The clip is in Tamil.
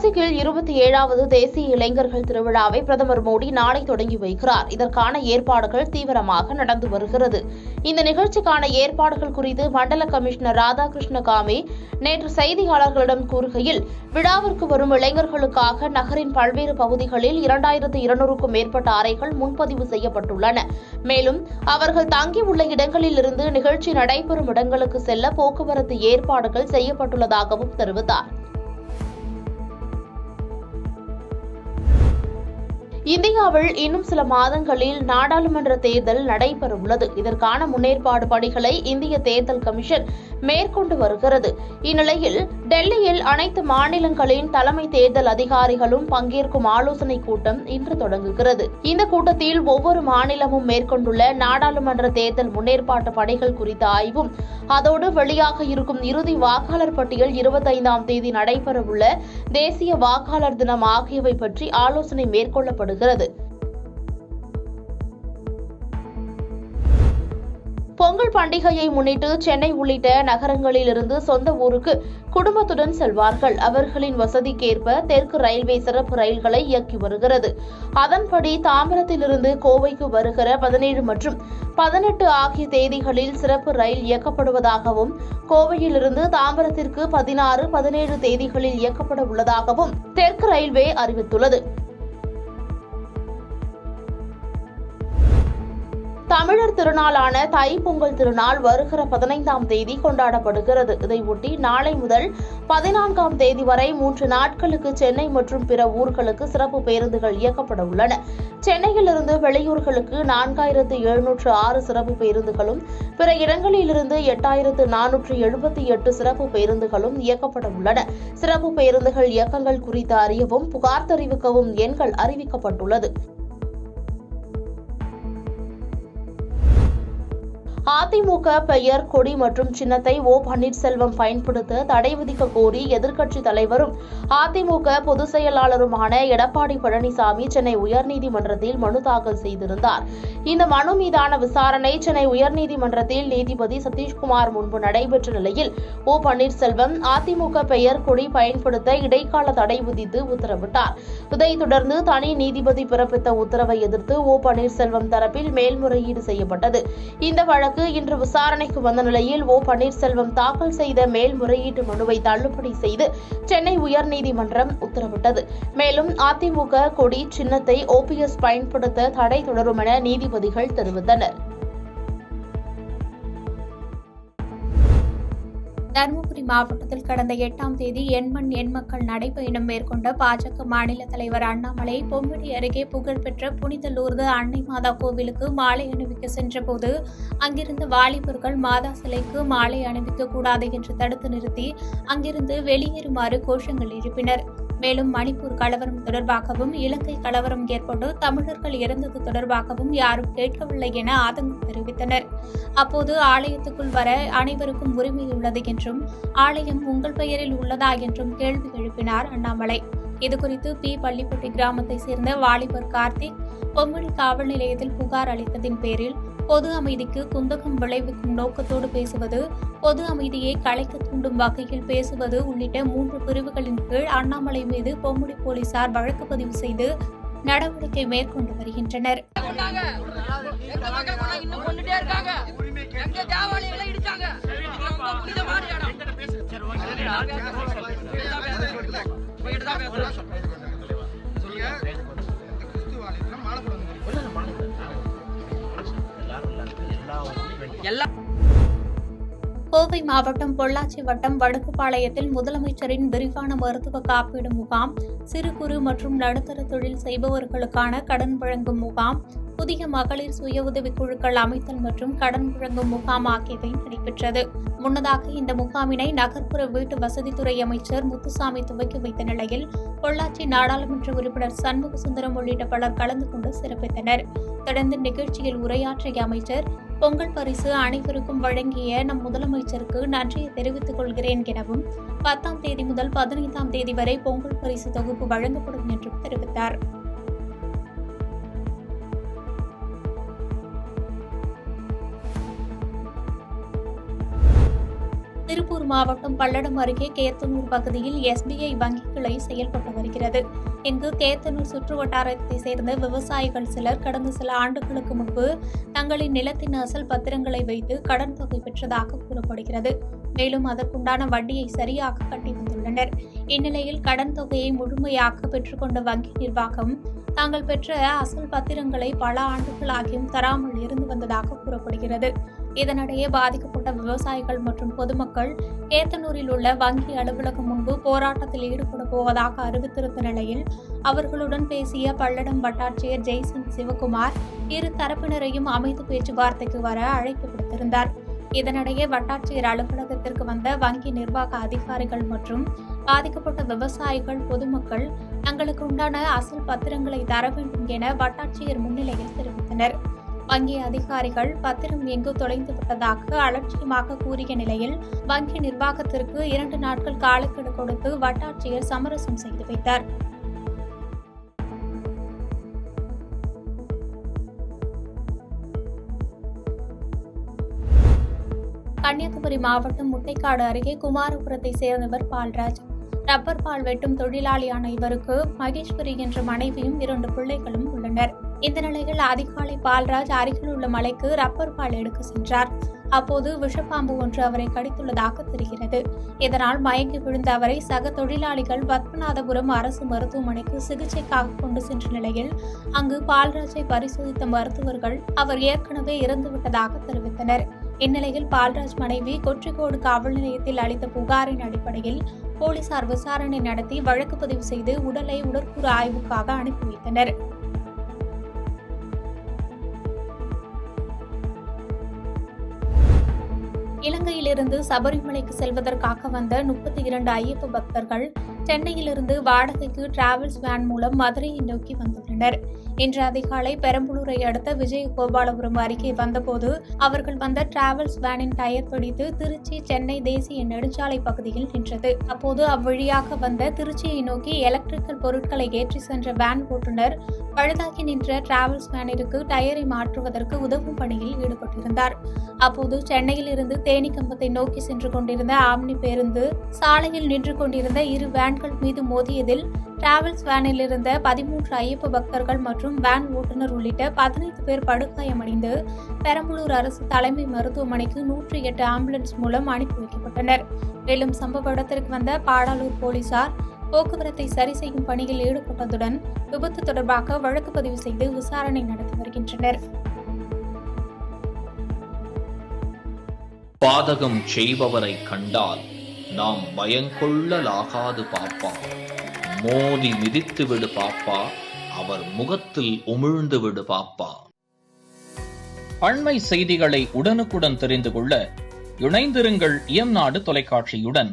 நாசிக்கில் 27வது தேசிய இளைஞர்கள் திருவிழாவை பிரதமர் மோடி நாளை தொடங்கி வைக்கிறார். இதற்கான ஏற்பாடுகள் தீவிரமாக நடந்து வருகிறது. இந்த நிகழ்ச்சிக்கான ஏற்பாடுகள் குறித்து மண்டல கமிஷனர் ராதாகிருஷ்ண காமே நேற்று செய்தியாளர்களிடம் கூறுகையில், விழாவிற்கு வரும் இளைஞர்களுக்காக நகரின் பல்வேறு பகுதிகளில் 2200க்கும் மேற்பட்ட அறைகள் முன்பதிவு செய்யப்பட்டுள்ளன. மேலும் அவர்கள் தங்கியுள்ள இடங்களில் இருந்து நிகழ்ச்சி நடைபெறும் இடங்களுக்கு செல்ல போக்குவரத்து ஏற்பாடுகள் செய்யப்பட்டுள்ளதாகவும் தெரிவித்தார். இந்தியாவில் இன்னும் சில மாதங்களில் நாடாளுமன்ற தேர்தல் நடைபெறவுள்ளது. இதற்கான முன்னேற்பாடு பணிகளை இந்திய தேர்தல் கமிஷன் மேற்கொண்டு வருகிறது. இந்நிலையில் டெல்லியில் அனைத்து மாநிலங்களின் தலைமை தேர்தல் அதிகாரிகளும் பங்கேற்கும் ஆலோசனைக் கூட்டம் இன்று தொடங்குகிறது. இந்த கூட்டத்தில் ஒவ்வொரு மாநிலமும் மேற்கொண்டுள்ள நாடாளுமன்ற தேர்தல் முன்னேற்பாட்டு பணிகள் குறித்த ஆய்வும், அதோடு வெளியாக இருக்கும் இறுதி வாக்காளர் பட்டியல் 25ஆம் தேதி நடைபெறவுள்ள தேசிய வாக்காளர் தினம் ஆகியவை பற்றி ஆலோசனை மேற்கொள்ளப்படுகிறது. பொங்கல் பண்டிகையை முன்னிட்டு சென்னை உள்ளிட்ட நகரங்களில் இருந்து சொந்த ஊருக்கு குடும்பத்துடன் செல்வார்கள். அவர்களின் வசதிக்கேற்ப தெற்கு ரயில்வே சிறப்பு ரயில்களை இயக்கி வருகிறது. அதன்படி தாம்பரத்திலிருந்து கோவைக்கு வருகிற 17 மற்றும் 18 ஆகிய தேதிகளில் சிறப்பு ரயில் இயக்கப்படுவதாகவும், கோவையிலிருந்து தாம்பரத்திற்கு 16, 17 தேதிகளில் இயக்கப்பட உள்ளதாகவும் தெற்கு ரயில்வே அறிவித்துள்ளது. தமிழர் திருநாளான தைப்பொங்கல் திருநாள் வருகிற 15ஆம் தேதி கொண்டாடப்படுகிறது. இதையொட்டி நாளை முதல் 14ஆம் தேதி வரை 3 நாட்களுக்கு சென்னை மற்றும் பிற ஊர்களுக்கு சிறப்பு பேருந்துகள் இயக்கப்பட உள்ளன. சென்னையிலிருந்து வெளியூர்களுக்கு 4706 சிறப்பு பேருந்துகளும், பிற இடங்களிலிருந்து 8478 சிறப்பு பேருந்துகளும் இயக்கப்பட உள்ளன. சிறப்பு பேருந்துகள் இயக்கங்கள் குறித்து அறியவும், புகார் தெரிவிக்கவும் எண்கள் அறிவிக்கப்பட்டுள்ளது. அதிமுக பெயர், கொடி மற்றும் சின்னத்தை ஓ பன்னீர்செல்வம் பயன்படுத்த தடை விதிக்க கோரி எதிர்க்கட்சித் தலைவரும் அதிமுக பொதுச் செயலாளருமான எடப்பாடி பழனிசாமி சென்னை உயர்நீதிமன்றத்தில் மனு தாக்கல் செய்திருந்தார். இந்த மனு மீதான விசாரணை சென்னை உயர்நீதிமன்றத்தில் நீதிபதி சதீஷ்குமார் முன்பு நடைபெற்ற நிலையில் ஓ பன்னீர்செல்வம் அதிமுக பெயர், கொடி பயன்படுத்த இடைக்கால தடை விதித்து உத்தரவிட்டார். இதைத் தொடர்ந்து தனி நீதிபதி பிறப்பித்த உத்தரவை எதிர்த்து ஓ பன்னீர்செல்வம் தரப்பில் மேல்முறையீடு செய்யப்பட்டது. இந்த வழக்கு இன்று விசாரணைக்கு வந்த நிலையில் ஓ பன்னீர்செல்வம் தாக்கல் செய்த மேல்முறையீட்டு மனுவை தள்ளுபடி செய்து சென்னை உயர்நீதிமன்றம் உத்தரவிட்டது. மேலும் அதிமுக கொடி சின்னத்தை ஓபிஎஸ் பயன்படுத்த தடை தொடரும் என நீதிபதிகள் தெரிவித்தனர். தருமபுரி மாவட்டத்தில் கடந்த 8ஆம் தேதி எண்மண் எண்மக்கள் நடைபயணம் மேற்கொண்ட பாஜக மாநில தலைவர் அண்ணாமலை பொம்மிடி அருகே புகழ்பெற்ற புனித லூர்து அன்னை மாதா கோவிலுக்கு மாலை அணிவிக்க சென்றபோது அங்கிருந்த வாலிபர்கள் மாதா சிலைக்கு மாலை அணிவிக்க கூடாது என்று தடுத்து நிறுத்தி அங்கிருந்து வெளியேறுமாறு கோஷங்கள் எழுப்பினர். மேலும் மணிப்பூர் கலவரம் தொடர்பாகவும், இலங்கை கலவரம் ஏற்பட்டு தமிழர்கள் இறந்தது தொடர்பாகவும் யாரும் கேட்கவில்லை என ஆதங்கம் தெரிவித்தனர். அப்போது ஆலயத்துக்குள் வர அனைவருக்கும் உரிமை உள்ளது என்றும், ஆலயம் உங்கள் பெயரில் உள்ளதா என்றும் கேள்வி எழுப்பினார் அண்ணாமலை. இதுகுறித்து பி. பள்ளிப்பட்டி கிராமத்தைச் சேர்ந்த வாலிபர் கார்த்திக் பொம்மடி காவல் நிலையத்தில் புகார் அளித்ததின் பேரில் பொது அமைதிக்கு குந்தகம் விளைவிக்கும் நோக்கத்தோடு பேசுவது, பொது அமைதியை கலைக்க தூண்டும் வகையில் பேசுவது உள்ளிட்ட 3 பிரிவுகளின் கீழ் அண்ணாமலை மீது பொம்முடி போலீசார் வழக்கு பதிவு செய்து நடவடிக்கை மேற்கொண்டு வருகின்றனர். கோவை மாவட்டம் பொள்ளாச்சி வட்டம் வடுக்குப்பாளையத்தில் முதலமைச்சரின் விரிவான மருத்துவ காப்பீடு முகாம், சிறு குறு மற்றும் நடுத்தர தொழில் செய்பவர்களுக்கான கடன் வழங்கும் முகாம், புதிய மகளிர் சுய உதவிக் குழுக்கள் அமைத்தல் மற்றும் கடன் வழங்கும் முகாம் ஆகியவை நடைபெற்றது. முன்னதாக இந்த முகாமினை நகர்ப்புற வீட்டு வசதித்துறை அமைச்சர் முத்துசாமி துவக்கி வைத்த நிலையில் பொள்ளாச்சி நாடாளுமன்ற உறுப்பினர் சண்முக சுந்தரம் உள்ளிட்ட பலர் கலந்து கொண்டு சிறப்பித்தனர். தொடர்ந்து நிகழ்ச்சியில் உரையாற்றிய அமைச்சர், பொங்கல் பரிசு அனைவருக்கும் வழங்கிய நம் முதலமைச்சருக்கு நன்றியை தெரிவித்துக் கொள்கிறேன் எனவும், 10ஆம் தேதி முதல் 15ஆம் தேதி வரை பொங்கல் பரிசு தொகுப்பு வழங்கப்படும் என்றும் தெரிவித்தார். திருப்பூர் மாவட்டம் பல்லடம் அருகே கேத்தனூர் பகுதியில் SBI வங்கி கிளை செயல்பட்டு வருகிறது. இங்கு கேத்தனூர் சுற்றுவட்டாரத்தை சேர்ந்த விவசாயிகள் சிலர் கடந்த சில ஆண்டுகளுக்கு முன்பு தங்களின் நிலத்தின் அசல் பத்திரங்களை வைத்து கடன் தொகை பெற்றதாக கூறப்படுகிறது. மேலும் அதற்குண்டான வட்டியை சரியாக கட்டி வந்துள்ளனர். இந்நிலையில் கடன் தொகையை முழுமையாக பெற்றுக்கொண்ட வங்கி நிர்வாகம் தாங்கள் பெற்ற அசல் பத்திரங்களை பல ஆண்டுகளாகியும் தராமல் இருந்து வந்ததாக கூறப்படுகிறது. இதனிடையே பாதிக்கப்பட்ட விவசாயிகள் மற்றும் பொதுமக்கள் கேத்தனூரில் உள்ள வங்கி அலுவலகம் முன்பு போராட்டத்தில் ஈடுபட போவதாக அறிவித்திருந்த நிலையில் அவர்களுடன் பேசிய பல்லடம் வட்டாட்சியர் ஜெய்சன் சிவகுமார் இரு தரப்பினரையும் அமைதி பேச்சுவார்த்தைக்கு வர அழைப்பு விடுத்திருந்தார். இதனிடையே வட்டாட்சியர் அலுவலகத்திற்கு வந்த வங்கி நிர்வாக அதிகாரிகள் மற்றும் பாதிக்கப்பட்ட விவசாயிகள் பொதுமக்கள் தங்களுக்கு உண்டான அசல் பத்திரங்களை தர வேண்டும் என வட்டாட்சியர் முன்னிலையில் தெரிவித்தனர். வங்கி அதிகாரிகள் பத்திரம் எங்கு தொலைந்து விட்டதாக அலட்சியமாக கூறிய நிலையில் வங்கி நிர்வாகத்திற்கு 2 நாட்கள் காலக்கெடு கொடுத்து வட்டாட்சியர் சமரசம் செய்து வைத்தார். கன்னியாகுமரி மாவட்டம் முட்டைக்காடு அருகே குமாரபுரத்தை சேர்ந்தவர் பால்ராஜ். ரப்பர் பால் வெட்டும் தொழிலாளியான இவருக்கு மகேஸ்வரி என்ற மனைவியும் 2 பிள்ளைகளும் உள்ளனர். இந்த நிலையில் அதிகாலை பால்ராஜ் அருகில் உள்ள மலைக்கு ரப்பர் பால் எடுக்க சென்றார். அப்போது விஷப்பாம்பு ஒன்று அவரை கடித்துள்ளதாக தெரிகிறது. இதனால் மயங்கி விழுந்த அவரை சக தொழிலாளிகள் பத்மநாதபுரம் அரசு மருத்துவமனைக்கு சிகிச்சைக்காக கொண்டு சென்ற நிலையில் அங்கு பால்ராஜை பரிசோதித்த மருத்துவர்கள் அவர் ஏற்கனவே இறந்துவிட்டதாக தெரிவித்தனர். இந்நிலையில் பால்ராஜ் மனைவி கொற்றிக்கோடு காவல் நிலையத்தில் அளித்த புகாரின் அடிப்படையில் போலீசார் விசாரணை நடத்தி வழக்கு பதிவு செய்து உடலை உடற்கூறு ஆய்வுக்காக அனுப்பி வைத்தனர். இலங்கையிலிருந்து சபரிமலைக்கு செல்வதற்காக வந்த 32 ஐயப்ப பக்தர்கள் சென்னையிலிருந்து வாடகைக்கு டிராவல்ஸ் வேன் மூலம் மதுரையை நோக்கி வந்துள்ளனர். இன்று அதிகாலை பெரம்பலூரை அடுத்த விஜயகோபாலபுரம் அருகே வந்தபோது அவர்கள் வந்த டிராவல்ஸ் வேனின் டயர் வெடித்து திருச்சி சென்னை தேசிய நெடுஞ்சாலை பகுதியில் நின்றது. அப்போது அவ்வழியாக வந்த திருச்சியை நோக்கி எலக்ட்ரிக்கல் பொருட்களை ஏற்றி சென்ற வேன் ஓட்டுநர் பழுதாகி நின்ற டிராவல்ஸ் வேனிற்கு டயரை மாற்றுவதற்கு உதவும் பணியில் ஈடுபட்டிருந்தார். அப்போது சென்னையில் இருந்து தேனிக்கம்பத்தை நோக்கி சென்று கொண்டிருந்த ஆம்னி பேருந்து சாலையில் நின்று கொண்டிருந்த 2 வேன்கள் மீது மோதியதில் டிராவல்ஸ் வேனில் இருந்த 13 ஐயப்ப பக்தர்கள் மற்றும் வேன் ஓட்டுநர் உள்ளிட்ட 15 பேர் படுகாயமடைந்து பெரம்பலூர் அரசு தலைமை மருத்துவமனைக்கு 108 ஆம்புலன்ஸ் மூலம் அனுப்பி வைக்கப்பட்டனர். மேலும் சம்பவ இடத்திற்கு வந்த பாடாலூர் போலீசார் போக்குவரத்தை சரி செய்யும் பணியில் ஈடுபட்டதுடன் விபத்து தொடர்பாக வழக்கு பதிவு செய்து விசாரணை நடத்தி வருகின்றனர். பாதகம் செய்பவரை கண்டால் நாம் பயங்கொள்ளலாகாது பாப்பா, மோதி மிதித்து விடு பாப்பா, அவர் முகத்தில் உமிழ்ந்து விடு பாப்பா. அண்மை செய்திகளை உடனுக்குடன் தெரிந்து கொள்ள இணைந்திருங்கள் இயம்நாடு தொலைக்காட்சியுடன்.